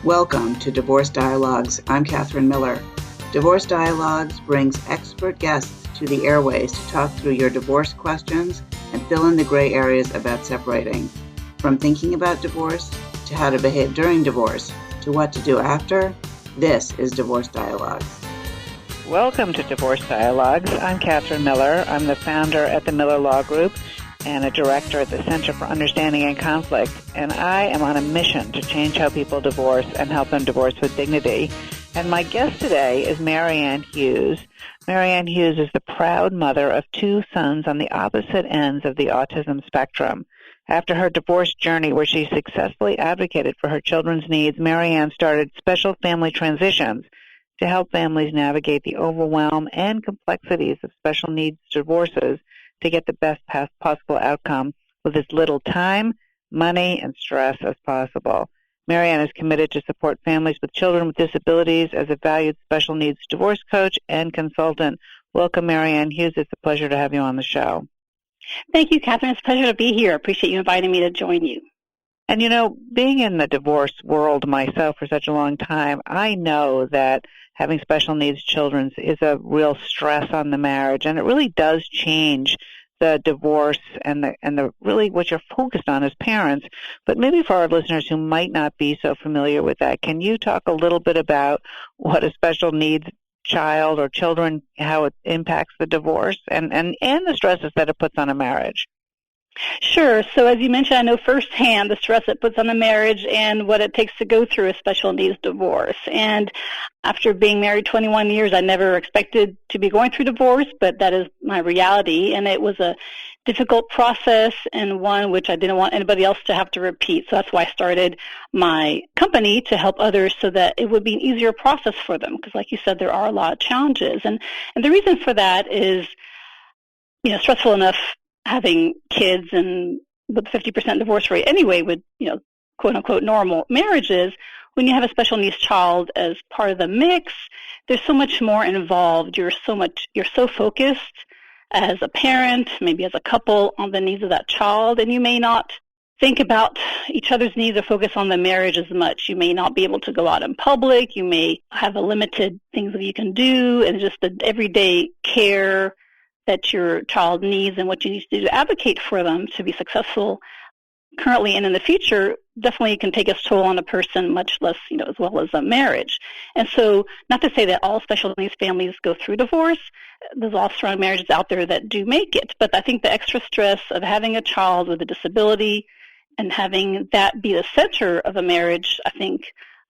Welcome to Divorce Dialogues. I'm Katherine Miller. Divorce Dialogues brings expert guests to the airways to talk through your divorce questions and fill in the gray areas about separating. From thinking about divorce, to how to behave during divorce, to what to do after, this is Divorce Dialogues. Welcome to Divorce Dialogues. I'm Katherine Miller. I'm the founder at the Miller Law Group and a director at the Center for Understanding and Conflict. And I am on a mission to change how people divorce and help them divorce with dignity. And my guest today is Ann Hughes. Ann Hughes is the proud mother of two sons on the opposite ends of the autism spectrum. After her divorce journey, where she successfully advocated for her children's needs, Ann started Special Family Transitions to help families navigate the overwhelm and complexities of special needs divorces to get the best possible outcome with as little time, money, and stress as possible. Ann is committed to support families with children with disabilities as a valued special needs divorce coach and consultant. Welcome, Ann Hughes. It's a pleasure to have you on the show. Thank you, Katherine. It's a pleasure to be here. I appreciate you inviting me to join you. And, being in the divorce world myself for such a long time, I know that having special needs children is a real stress on the marriage, and it really does change the divorce and the really what you're focused on as parents. But maybe for our listeners who might not be so familiar with that, can you talk a little bit about what a special needs child or children, how it impacts the divorce and the stresses that it puts on a marriage? Sure. So as you mentioned, I know firsthand the stress it puts on a marriage and what it takes to go through a special needs divorce. And after being married 21 years, I never expected to be going through divorce, but that is my reality. And it was a difficult process and one which I didn't want anybody else to have to repeat. So that's why I started my company to help others so that it would be an easier process for them. Because like you said, there are a lot of challenges. And the reason for that is, stressful enough having kids and with the 50% divorce rate anyway with, quote unquote normal marriages. When you have a special needs child as part of the mix, there's so much more involved. You're so focused as a parent, maybe as a couple, on the needs of that child, and you may not think about each other's needs or focus on the marriage as much. You may not be able to go out in public. You may have a limited things that you can do, and just the everyday care that your child needs and what you need to do to advocate for them to be successful currently and in the future definitely can take its toll on a person, much less, as well as a marriage. And so not to say that all special needs families go through divorce. There's also strong marriages out there that do make it. But I think the extra stress of having a child with a disability and having that be the center of a marriage, I think,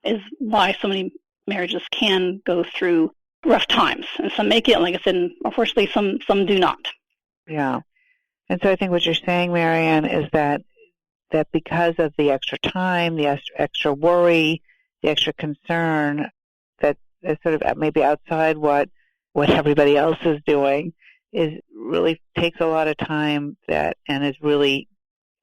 is why so many marriages can go through rough times. And some make it, like I said, unfortunately some do not. Yeah. And so I think what you're saying, Ann, is that because of the extra time, the extra worry, the extra concern that is sort of maybe outside what everybody else is doing, is really takes a lot of time and is really,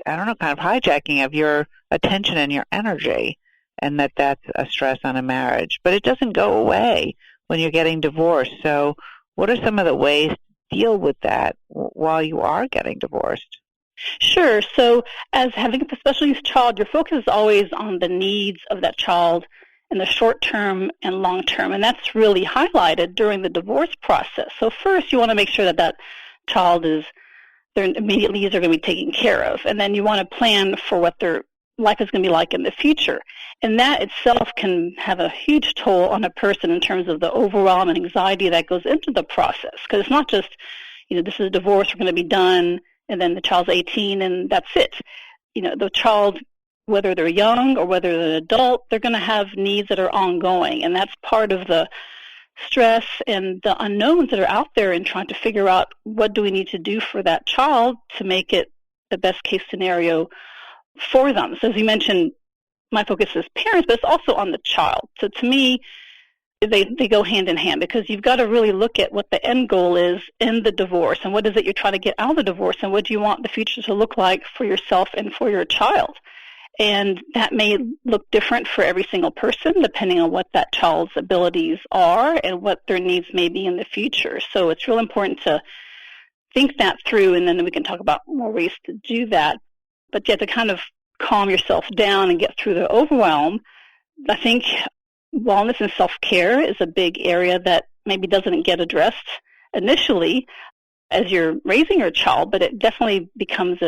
kind of hijacking of your attention and your energy, and that's a stress on a marriage. But it doesn't go away when you're getting divorced. So what are some of the ways to deal with that while you are getting divorced? Sure. So as having a special needs child, your focus is always on the needs of that child in the short term and long term. And that's really highlighted during the divorce process. So first, you want to make sure that child their immediate needs are going to be taken care of. And then you want to plan for what their life is going to be like in the future. And that itself can have a huge toll on a person in terms of the overwhelm and anxiety that goes into the process. Because it's not just, this is a divorce, we're going to be done, and then the child's 18 and that's it. The child, whether they're young or whether they're an adult, they're going to have needs that are ongoing. And that's part of the stress and the unknowns that are out there in trying to figure out what do we need to do for that child to make it the best case scenario for them. So as you mentioned, my focus is parents, but it's also on the child. So to me, they go hand in hand, because you've got to really look at what the end goal is in the divorce and what is it you're trying to get out of the divorce and what do you want the future to look like for yourself and for your child. And that may look different for every single person depending on what that child's abilities are and what their needs may be in the future. So it's real important to think that through, and then we can talk about more ways to do that. But you have to kind of calm yourself down and get through the overwhelm I think wellness and self-care is a big area that maybe doesn't get addressed initially as you're raising your child, but it definitely becomes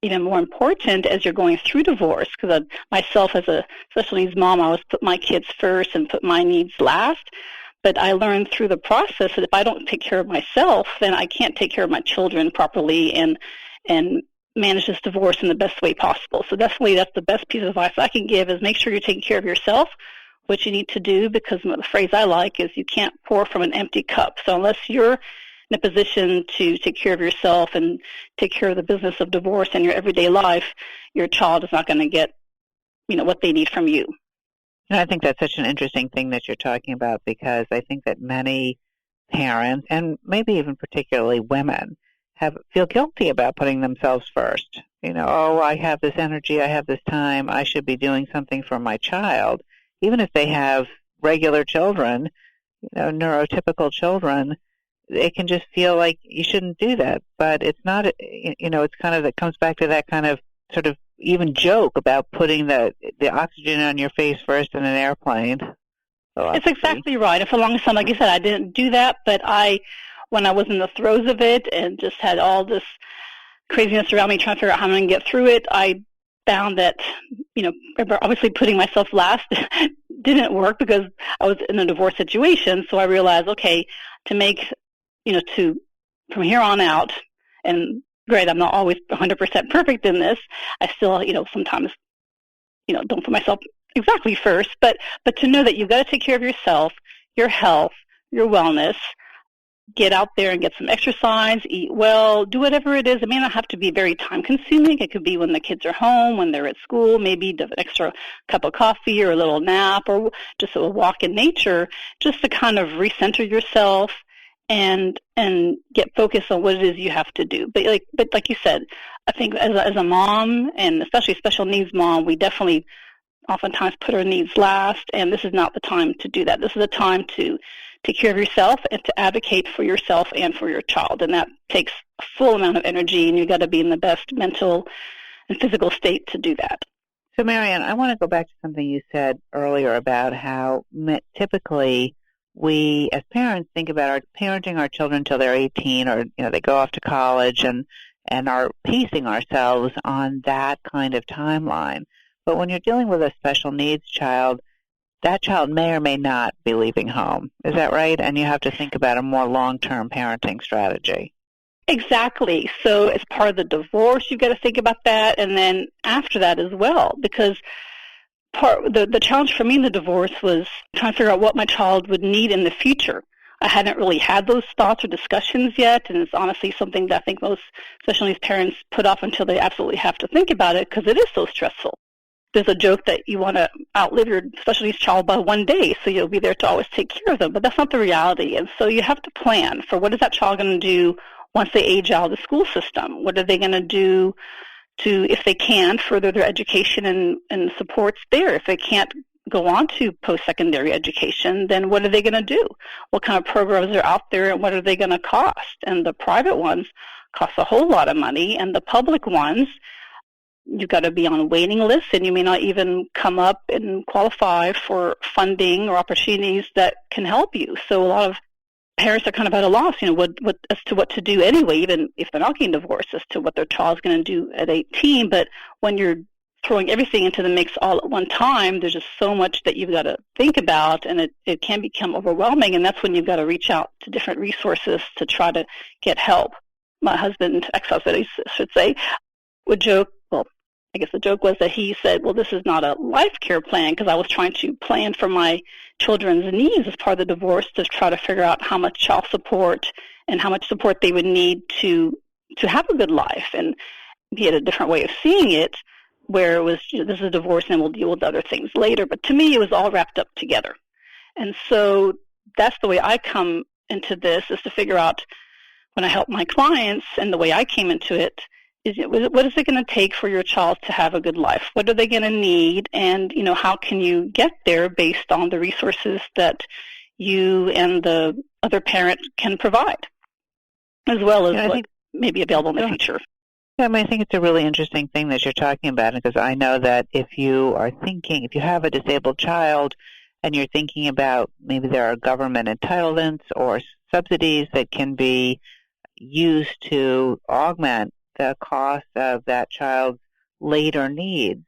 even more important as you're going through divorce. Because myself, as a special needs mom, I always put my kids first and put my needs last. But I learned through the process that if I don't take care of myself, then I can't take care of my children properly and manage this divorce in the best way possible. So definitely that's the best piece of advice I can give, is make sure you're taking care of yourself, what you need to do, because the phrase I like is you can't pour from an empty cup. So unless you're in a position to take care of yourself and take care of the business of divorce in your everyday life, your child is not going to get, what they need from you. And I think that's such an interesting thing that you're talking about, because I think that many parents, and maybe even particularly women, feel guilty about putting themselves first. I have this energy, I have this time, I should be doing something for my child. Even if they have regular children, neurotypical children, it can just feel like you shouldn't do that. But it's not, it's kind of, it comes back to that kind of sort of even joke about putting the oxygen on your face first in an airplane. It's exactly right. And for the longest time, like I said, I didn't do that, but when I was in the throes of it and just had all this craziness around me trying to figure out how I'm going to get through it, I found that, obviously putting myself last didn't work because I was in a divorce situation. So I realized, okay, to make, from here on out, and great, I'm not always 100% perfect in this. I still, sometimes, don't put myself exactly first, but to know that you've got to take care of yourself, your health, your wellness, get out there and get some exercise, eat well, do whatever it is. It may not have to be very time-consuming. It could be when the kids are home, when they're at school, maybe an extra cup of coffee or a little nap or just a walk in nature, just to kind of recenter yourself and get focused on what it is you have to do. But like you said, I think as a mom, and especially a special needs mom, we definitely oftentimes put our needs last, and this is not the time to do that. This is the time to take care of yourself and to advocate for yourself and for your child, and that takes a full amount of energy, and you've got to be in the best mental and physical state to do that. So, Marianne, I want to go back to something you said earlier about how typically we, as parents, think about parenting our children until they're 18, or they go off to college, and are pacing ourselves on that kind of timeline. But when you're dealing with a special needs child, that child may or may not be leaving home. Is that right? And you have to think about a more long-term parenting strategy. Exactly. So as part of the divorce, you've got to think about that, and then after that as well, because the challenge for me in the divorce was trying to figure out what my child would need in the future. I hadn't really had those thoughts or discussions yet, and it's honestly something that I think most special needs parents put off until they absolutely have to think about it, because it is so stressful. There's a joke that you want to outlive your special needs child by one day, so you'll be there to always take care of them, but that's not the reality. And so you have to plan for what is that child going to do once they age out of the school system. What are they going to do to, if they can, further their education and supports there? If they can't go on to post-secondary education, then what are they going to do? What kind of programs are out there, and what are they going to cost? And the private ones cost a whole lot of money, and the public ones, you've got to be on waiting lists, and you may not even come up and qualify for funding or opportunities that can help you. So a lot of parents are kind of at a loss, as to what to do anyway, even if they're not getting divorced, as to what their child's going to do at 18. But when you're throwing everything into the mix all at one time, there's just so much that you've got to think about, and it can become overwhelming, and that's when you've got to reach out to different resources to try to get help. My husband, ex-husband, I should say, would joke, I guess the joke was that he said, well, this is not a life care plan, because I was trying to plan for my children's needs as part of the divorce to try to figure out how much child support and how much support they would need to have a good life. And he had a different way of seeing it, where it was, this is a divorce and we'll deal with other things later. But to me, it was all wrapped up together. And so that's the way I come into this, is to figure out, when I help my clients, and the way I came into it, what is it going to take for your child to have a good life? What are they going to need? And, how can you get there based on the resources that you and the other parent can provide, as well as what may be available in the future. Yeah, I mean, I think it's a really interesting thing that you're talking about, because I know that if you have a disabled child and you're thinking about maybe there are government entitlements or subsidies that can be used to augment the cost of that child's later needs,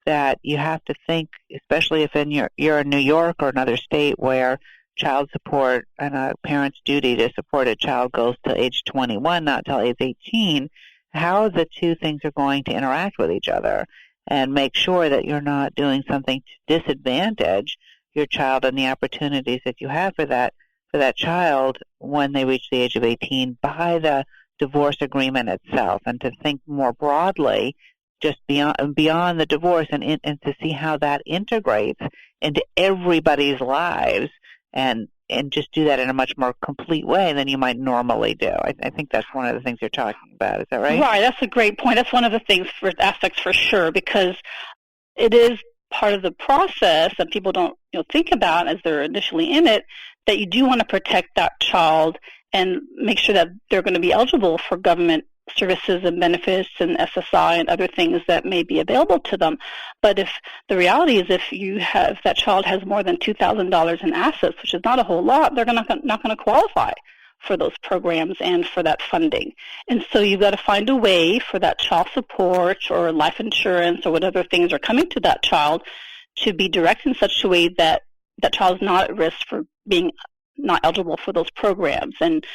that you have to think, especially if you're in New York or another state where child support and a parent's duty to support a child goes to age 21, not till age 18, how the two things are going to interact with each other, and make sure that you're not doing something to disadvantage your child and the opportunities that you have for that child when they reach the age of 18 by the divorce agreement itself, and to think more broadly just beyond the divorce, and to see how that integrates into everybody's lives, and just do that in a much more complete way than you might normally do. I think that's one of the things you're talking about. Is that right? Right. That's a great point. That's one of the aspects for sure, because it is part of the process that people don't think about as they're initially in it, that you do want to protect that child and make sure that they're going to be eligible for government services and benefits and SSI and other things that may be available to them. But if the reality is, if that child has more than $2,000 in assets, which is not a whole lot, they're not going to qualify for those programs and for that funding. And so you've got to find a way for that child support or life insurance or whatever things are coming to that child to be directed in such a way that that child is not at risk for being not eligible for those programs. And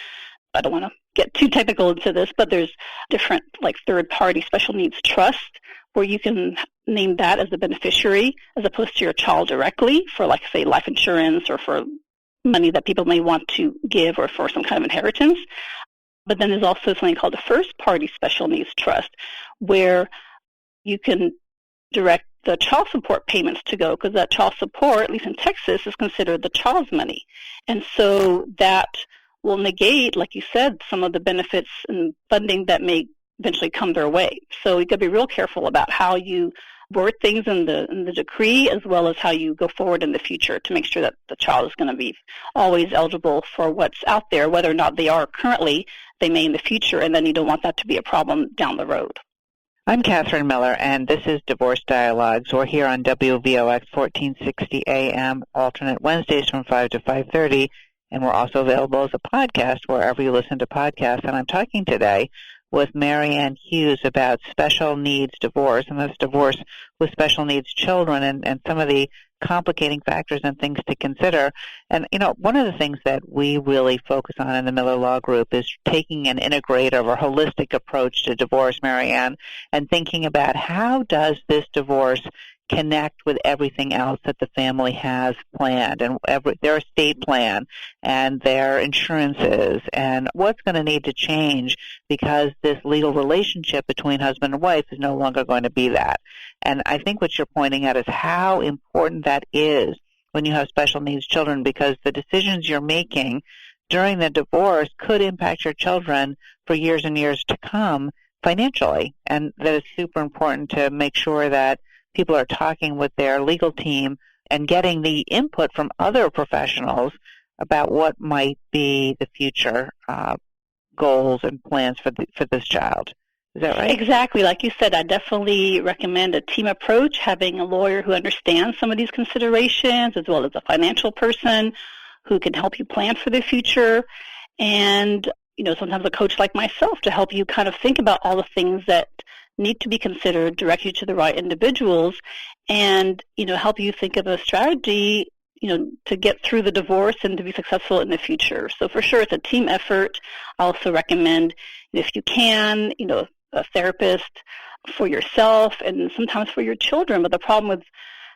I don't want to get too technical into this, but there's different third-party special needs trust where you can name that as the beneficiary as opposed to your child directly for, say, life insurance or for money that people may want to give or for some kind of inheritance. But then there's also something called a first-party special needs trust where you can direct the child support payments to go, because that child support, at least in Texas, is considered the child's money. And so that will negate, like you said, some of the benefits and funding that may eventually come their way. So you've got to be real careful about how you word things in the decree, as well as how you go forward in the future to make sure that the child is going to be always eligible for what's out there, whether or not they are currently, they may in the future, and then you don't want that to be a problem down the road. I'm Katherine Miller, and this is Divorce Dialogues. We're here on WVOX 1460 AM, alternate Wednesdays from 5 to 5:30, and we're also available as a podcast wherever you listen to podcasts. And I'm talking today with Ann Hughes about special needs divorce, and that's divorce with special needs children, and some of the complicating factors and things to consider. And, one of the things that we really focus on in the Miller Law Group is taking an integrative or holistic approach to divorce, Ann, and thinking about how does this divorce connect with everything else that the family has planned, and their estate plan and their insurances, and what's going to need to change because this legal relationship between husband and wife is no longer going to be that. And I think what you're pointing out is how important that is when you have special needs children, because the decisions you're making during the divorce could impact your children for years and years to come financially, and that it's super important to make sure that people are talking with their legal team and getting the input from other professionals about what might be the future goals and plans for this child. Is that right? Exactly. Like you said, I definitely recommend a team approach, having a lawyer who understands some of these considerations, as well as a financial person who can help you plan for the future, and sometimes a coach like myself to help you kind of think about all the things that need to be considered, direct you to the right individuals, and help you think of a strategy to get through the divorce and to be successful in the future. So for sure, it's a team effort. I also recommend, if you can, a therapist for yourself and sometimes for your children. But the problem with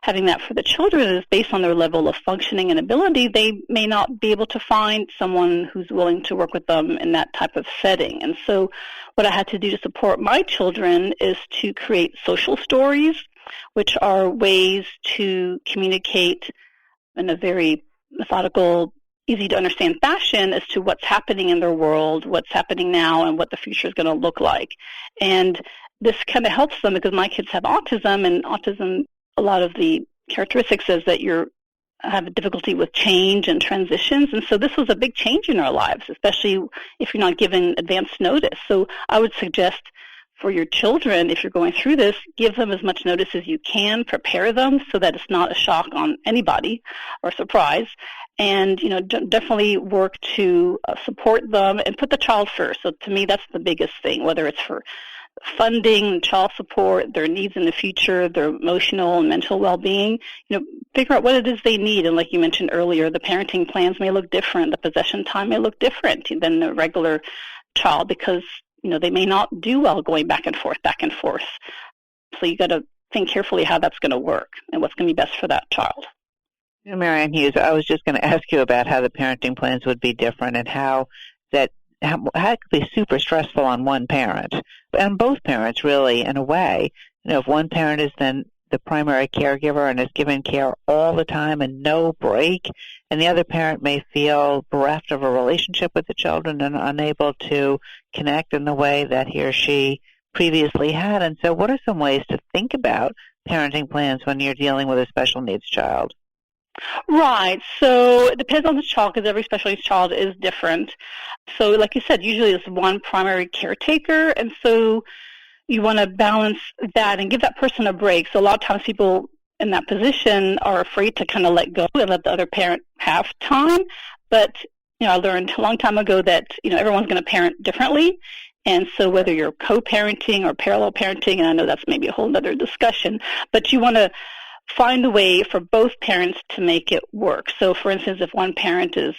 having that for the children is based on their level of functioning and ability, they may not be able to find someone who's willing to work with them in that type of setting. And so what I had to do to support my children is to create social stories, which are ways to communicate in a very methodical, easy to understand fashion as to what's happening in their world, what's happening now, and what the future is going to look like. And this kind of helps them because my kids have autism, and autism, a lot of the characteristics is that you have a difficulty with change and transitions. And so this was a big change in our lives, especially if you're not given advance notice. So I would suggest for your children, if you're going through this, give them as much notice as you can, prepare them so that it's not a shock on anybody or surprise. And, definitely work to support them and put the child first. So to me, that's the biggest thing, whether it's for funding, child support, their needs in the future, their emotional and mental well-being, figure out what it is they need. And like you mentioned earlier, the parenting plans may look different. The possession time may look different than the regular child because, they may not do well going back and forth. So you got to think carefully how that's going to work and what's going to be best for that child. Mary Ann Hughes, I was just going to ask you about how the parenting plans would be different and how it could be super stressful on one parent, and both parents really, in a way. If one parent is then the primary caregiver and is given care all the time and no break, and the other parent may feel bereft of a relationship with the children and unable to connect in the way that he or she previously had. And so what are some ways to think about parenting plans when you're dealing with a special needs child? Right. So it depends on the child because every special needs child is different. So like you said, usually it's one primary caretaker, and so you want to balance that and give that person a break. So a lot of times people in that position are afraid to kind of let go and let the other parent have time. But, I learned a long time ago that, everyone's going to parent differently. And so whether you're co-parenting or parallel parenting, and I know that's maybe a whole other discussion, but you want to find a way for both parents to make it work. So, for instance, if one parent is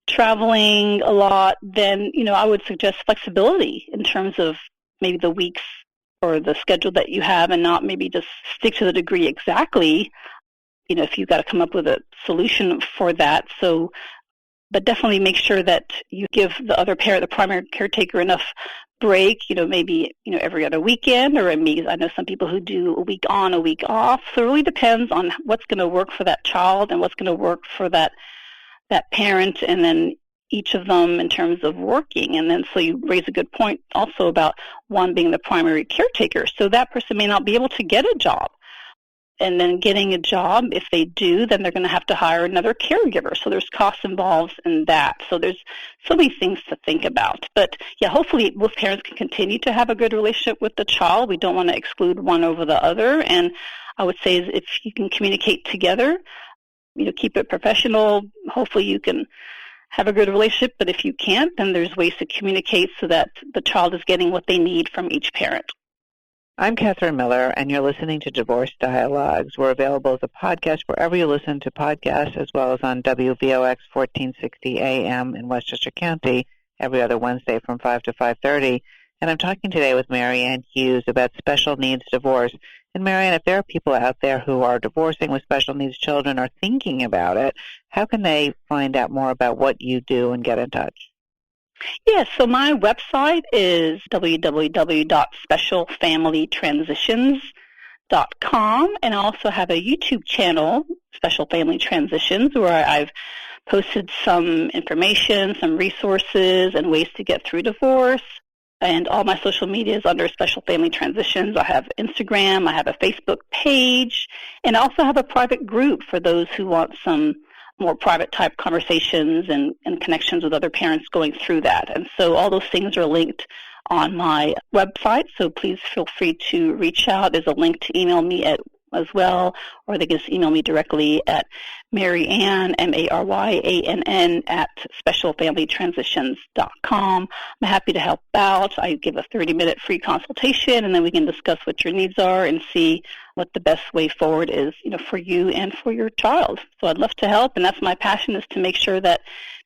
traveling a lot, then, I would suggest flexibility in terms of maybe the weeks or the schedule that you have and not maybe just stick to the degree exactly, if you've got to come up with a solution for that. So, but definitely make sure that you give the other parent, the primary caretaker, enough break, maybe, every other weekend, or maybe I know some people who do a week on, a week off. So it really depends on what's going to work for that child and what's going to work for that parent, and then each of them in terms of working. And then so you raise a good point also about one being the primary caretaker. So that person may not be able to get a job. And then getting a job, if they do, then they're going to have to hire another caregiver. So there's costs involved in that. So there's so many things to think about. But yeah, hopefully both parents can continue to have a good relationship with the child. We don't want to exclude one over the other. And I would say if you can communicate together, keep it professional. Hopefully you can have a good relationship. But if you can't, then there's ways to communicate so that the child is getting what they need from each parent. I'm Katherine Miller, and you're listening to Divorce Dialogues. We're available as a podcast wherever you listen to podcasts, as well as on WVOX 1460 AM in Westchester County every other Wednesday from 5 to 5:30. And I'm talking today with Mary Ann Hughes about special needs divorce. And Mary Ann, if there are people out there who are divorcing with special needs children or thinking about it, how can they find out more about what you do and get in touch? Yes, so my website is www.specialfamilytransitions.com, and I also have a YouTube channel, Special Family Transitions, where I've posted some information, some resources, and ways to get through divorce. And all my social media is under Special Family Transitions. I have Instagram, I have a Facebook page, and I also have a private group for those who want some more private type conversations and connections with other parents going through that. And so all those things are linked on my website, so please feel free to reach out. There's a link to email me as well, or they can just email me directly at Maryann, MARYANN, at specialfamilytransitions.com. I'm happy to help out. I give a 30-minute free consultation, and then we can discuss what your needs are and see what the best way forward is, for you and for your child. So I'd love to help, and that's my passion, is to make sure that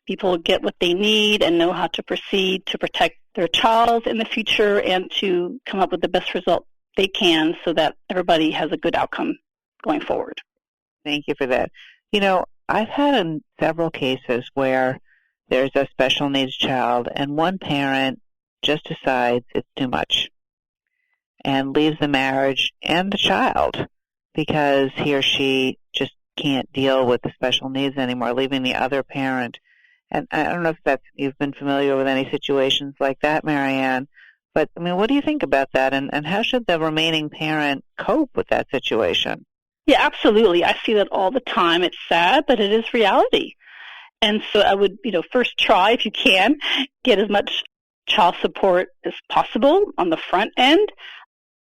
people get what they need and know how to proceed to protect their child in the future and to come up with the best result they can so that everybody has a good outcome going forward. Thank you for that. I've had in several cases where there's a special needs child and one parent just decides it's too much and leaves the marriage and the child because he or she just can't deal with the special needs anymore, leaving the other parent. And I don't know if you've been familiar with any situations like that, Mary Ann, but what do you think about that, and how should the remaining parent cope with that situation? Yeah, absolutely. I see that all the time. It's sad, but it is reality. And so I would, first try, if you can, get as much child support is possible on the front end.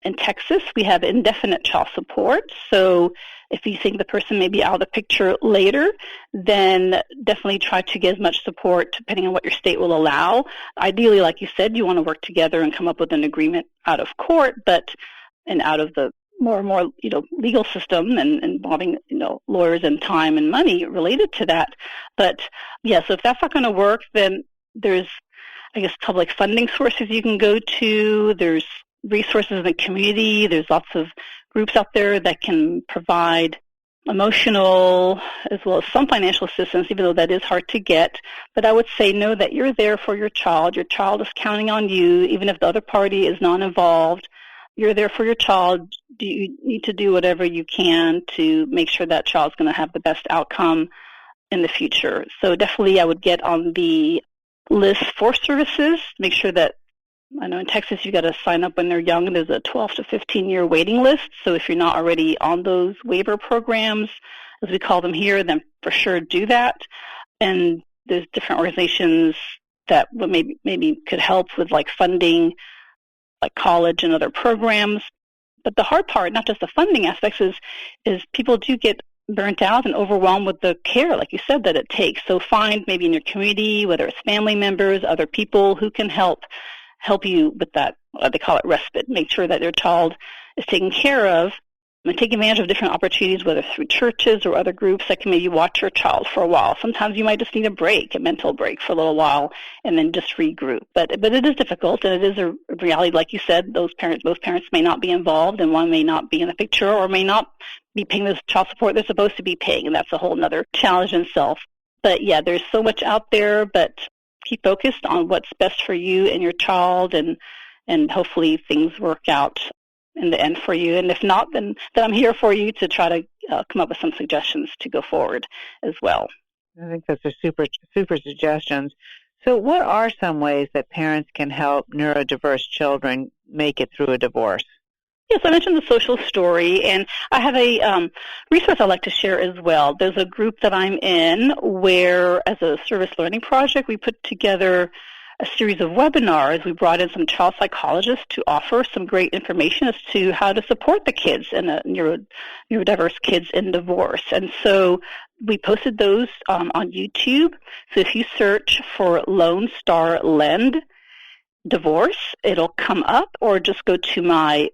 In Texas, we have indefinite child support. So if you think the person may be out of the picture later, then definitely try to get as much support depending on what your state will allow. Ideally, like you said, you want to work together and come up with an agreement out of court, and out of the more and more, legal system and involving, lawyers and time and money related to that. But yeah, so if that's not going to work, then there's, I guess, public funding sources you can go to. There's resources in the community. There's lots of groups out there that can provide emotional as well as some financial assistance, even though that is hard to get. But I would say know that you're there for your child. Your child is counting on you, even if the other party is not involved. You're there for your child. You need to do whatever you can to make sure that child's going to have the best outcome in the future. So definitely I would get on the list for services. Make sure that, I know in Texas you got to sign up when they're young, and there's a 12 to 15-year waiting list. So if you're not already on those waiver programs, as we call them here, then for sure do that. And there's different organizations that maybe could help with like funding, like college and other programs. But the hard part, not just the funding aspects, is people do get burnt out and overwhelmed with the care, like you said, that it takes. So find maybe in your community, whether it's family members, other people who can help you with that, they call it respite. Make sure that your child is taken care of, and take advantage of different opportunities, whether through churches or other groups that can maybe watch your child for a while. Sometimes you might just need a mental break for a little while, and then just regroup. But it is difficult, and it is a reality. Like you said, both parents may not be involved, and one may not be in the picture or may not be paying the child support they're supposed to be paying, and that's a whole other challenge in itself. But yeah, there's so much out there, but keep focused on what's best for you and your child, and hopefully things work out in the end for you. And if not, then I'm here for you to try to come up with some suggestions to go forward as well. I think those are super, super suggestions. So what are some ways that parents can help neurodiverse children make it through a divorce? Yes, I mentioned the social story, and I have a resource I'd like to share as well. There's a group that I'm in where, as a service learning project, we put together a series of webinars. We brought in some child psychologists to offer some great information as to how to support the kids and the neurodiverse kids in divorce. And so we posted those on YouTube. So if you search for Lone Star Lend Divorce, it'll come up, or just go to my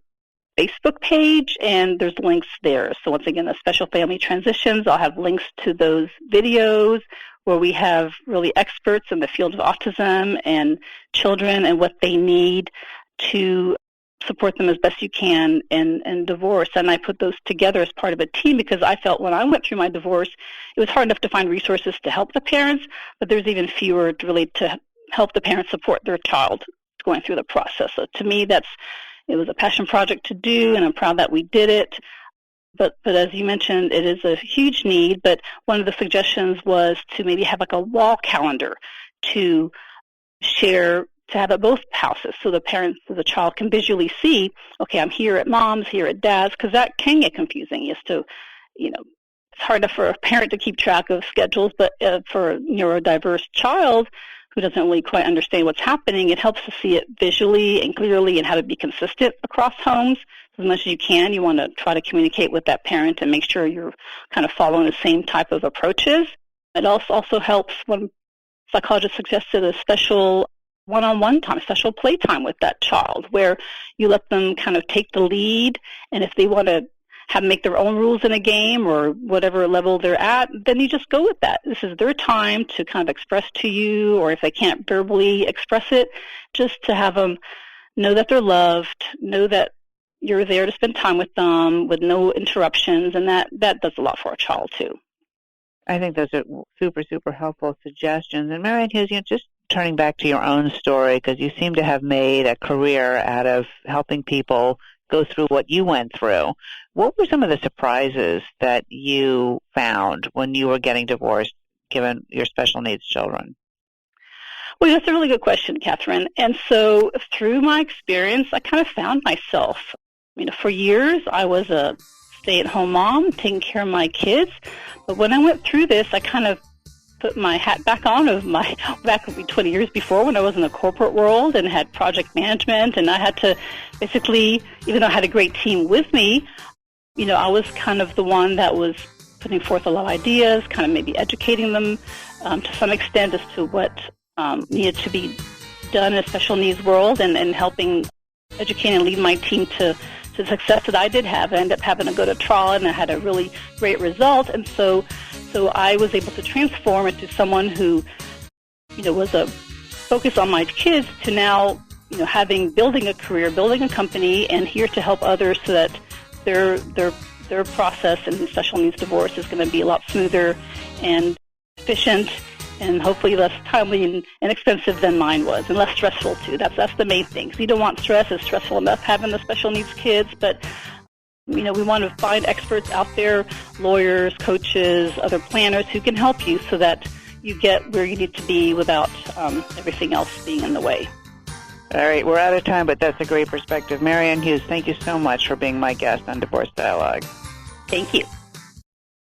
Facebook page, and there's links there. So once again, the Special Family Transitions, I'll have links to those videos where we have really experts in the field of autism and children and what they need to support them as best you can in divorce. And I put those together as part of a team because I felt when I went through my divorce, it was hard enough to find resources to help the parents, but there's even fewer to help the parents support their child going through the process. So to me, it was a passion project to do, and I'm proud that we did it. But as you mentioned, it is a huge need. But one of the suggestions was to maybe have like a wall calendar to share, to have at both houses, so the parents of the child can visually see, okay, I'm here at mom's, here at dad's, because that can get confusing as to, it's hard enough for a parent to keep track of schedules, but for a neurodiverse child who doesn't really quite understand what's happening, it helps to see it visually and clearly and have it be consistent across homes. As much as you can, you want to try to communicate with that parent and make sure you're kind of following the same type of approaches. It also helps when psychologists suggested a special one-on-one time, special playtime with that child, where you let them kind of take the lead, and if they want to make their own rules in a game or whatever level they're at, then you just go with that. This is their time to kind of express to you, or if they can't verbally express it, just to have them know that they're loved, know that you're there to spend time with them with no interruptions, and that does a lot for a child too. I think those are super, super helpful suggestions. And Mary Ann Hughes, just turning back to your own story, because you seem to have made a career out of helping people go through what you went through. What were some of the surprises that you found when you were getting divorced, given your special needs children? Well, that's a really good question, Katherine. And so through my experience, I kind of found myself. For years, I was a stay-at-home mom, taking care of my kids. But when I went through this, I kind of put my hat back on back 20 years before when I was in the corporate world and had project management, and I had to basically, even though I had a great team with me, I was kind of the one that was putting forth a lot of ideas, kind of maybe educating them to some extent as to what needed to be done in a special needs world, and helping educate and lead my team to the success that I did have. I ended up having to go to trial, and I had a really great result. And so I was able to transform into someone who, was a focus on my kids to now, building a career, building a company, and here to help others so that their process in special needs divorce is going to be a lot smoother and efficient, and hopefully less timely and expensive than mine was, and less stressful too. That's the main thing. So you don't want stress. It's stressful enough having the special needs kids, but we want to find experts out there, lawyers, coaches, other planners who can help you so that you get where you need to be without everything else being in the way. All right, we're out of time, but that's a great perspective. Ann Hughes, thank you so much for being my guest on Divorce Dialogue. Thank you.